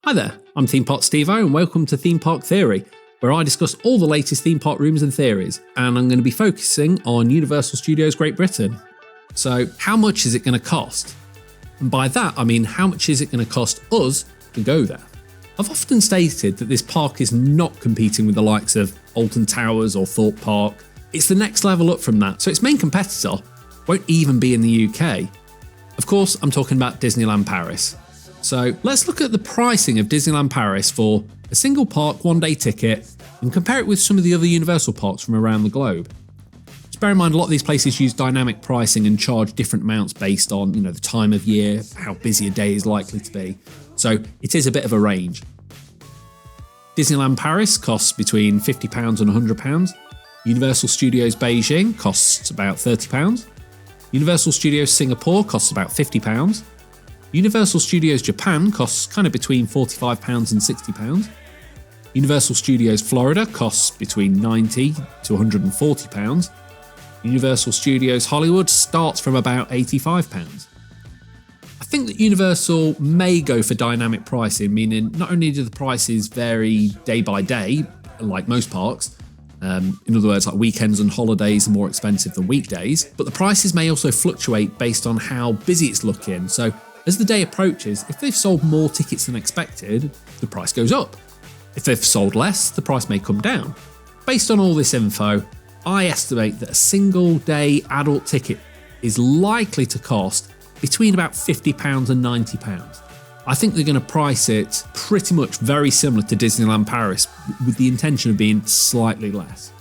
Hi there, I'm Theme Park Steve-O and welcome to Theme Park Theory, where I discuss all the latest theme park rumours and theories, and I'm going to be focusing on Universal Studios Great Britain. So, how much is it going to cost? And by that, I mean how much is it going to cost us to go there? I've often stated that this park is not competing with the likes of Alton Towers or Thorpe Park. It's the next level up from that, so its main competitor won't even be in the UK. Of course, I'm talking about Disneyland Paris. So let's look at the pricing of Disneyland Paris for a single park one-day ticket and compare it with some of the other Universal parks from around the globe. Just bear in mind a lot of these places use dynamic pricing and charge different amounts based on, the time of year, how busy a day is likely to be. So it is a bit of a range. Disneyland Paris costs between £50 and £100. Universal Studios Beijing costs about £30. Universal Studios Singapore costs about £50. Universal Studios Japan costs kind of between £45 and £60. Universal Studios Florida costs between £90 to £140. Universal Studios Hollywood starts from about £85. I think that Universal may go for dynamic pricing, meaning not only do the prices vary day by day, like most parks, in other words, like weekends and holidays are more expensive than weekdays, but the prices may also fluctuate based on how busy it's looking. So as the day approaches, if they've sold more tickets than expected, the price goes up. If they've sold less, the price may come down. Based on all this info, I estimate that a single day adult ticket is likely to cost between about £50 and £90. I think they're going to price it pretty much very similar to Disneyland Paris, with the intention of being slightly less.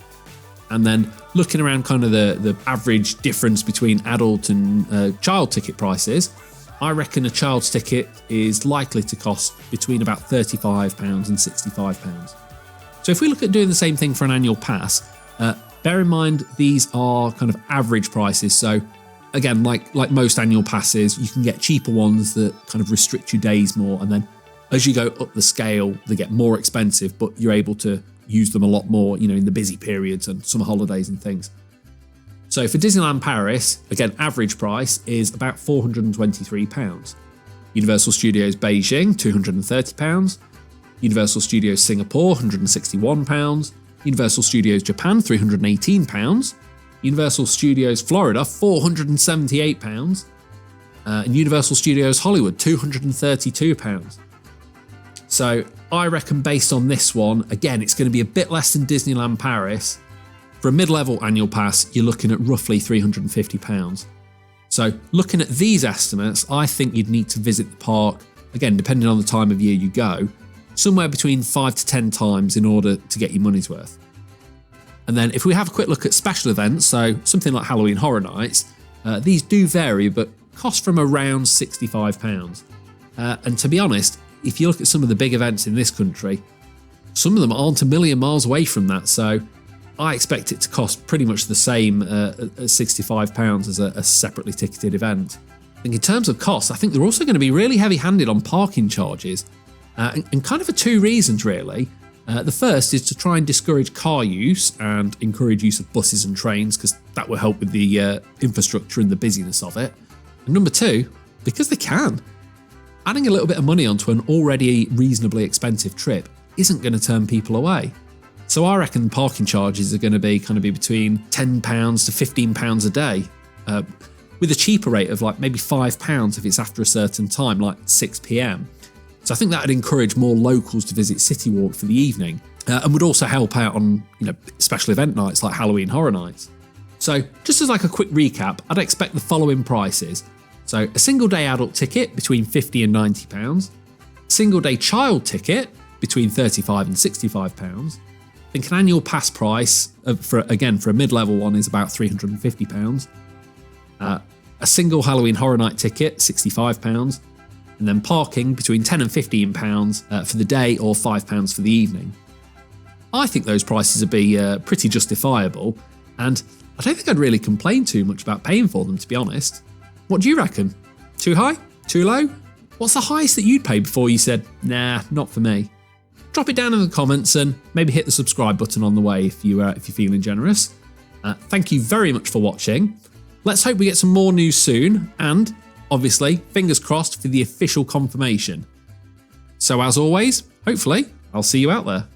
And then looking around kind of the average difference between adult and child ticket prices, I reckon a child's ticket is likely to cost between about £35 and £65. So if we look at doing the same thing for an annual pass, bear in mind these are kind of average prices. So again, like most annual passes, you can get cheaper ones that kind of restrict your days more. And then as you go up the scale, they get more expensive, but you're able to use them a lot more, in the busy periods and summer holidays and things. So for Disneyland Paris, again, average price is about £423. Universal Studios Beijing, £230. Universal Studios Singapore, £161. Universal Studios Japan, £318. Universal Studios Florida, £478. And Universal Studios Hollywood, £232. So I reckon based on this one, again, it's going to be a bit less than Disneyland Paris. For a mid-level annual pass, you're looking at roughly £350. So looking at these estimates, I think you'd need to visit the park, again, depending on the time of year you go, somewhere between 5 to 10 times in order to get your money's worth. And then if we have a quick look at special events, so something like Halloween Horror Nights, these do vary, but cost from around £65. And to be honest, if you look at some of the big events in this country, some of them aren't a million miles away from that, so I expect it to cost pretty much the same at £65 as a separately ticketed event. I think in terms of costs, I think they're also going to be really heavy-handed on parking charges, and kind of for two reasons really. The first is to try and discourage car use and encourage use of buses and trains, because that will help with the infrastructure and the busyness of it. And number two, because they can. Adding a little bit of money onto an already reasonably expensive trip isn't going to turn people away. So I reckon parking charges are going to be between £10 to £15 a day, with a cheaper rate of like maybe £5 if it's after a certain time, like 6 p.m. So I think that would encourage more locals to visit City Walk for the evening, and would also help out on special event nights like Halloween Horror Nights. So just as like a quick recap, I'd expect the following prices. So a single day adult ticket between £50 and £90, single day child ticket between £35 and £65. I think an annual pass price for a mid-level one is about £350. A single Halloween Horror Night ticket, £65. And then parking between £10 and £15 for the day, or £5 for the evening. I think those prices would be pretty justifiable, and I don't think I'd really complain too much about paying for them, to be honest. What do you reckon? Too high? Too low? What's the highest that you'd pay before you said, nah, not for me? Drop it down in the comments and maybe hit the subscribe button on the way if you're feeling generous. Thank you very much for watching. Let's hope we get some more news soon, and obviously, fingers crossed for the official confirmation. So as always, hopefully, I'll see you out there.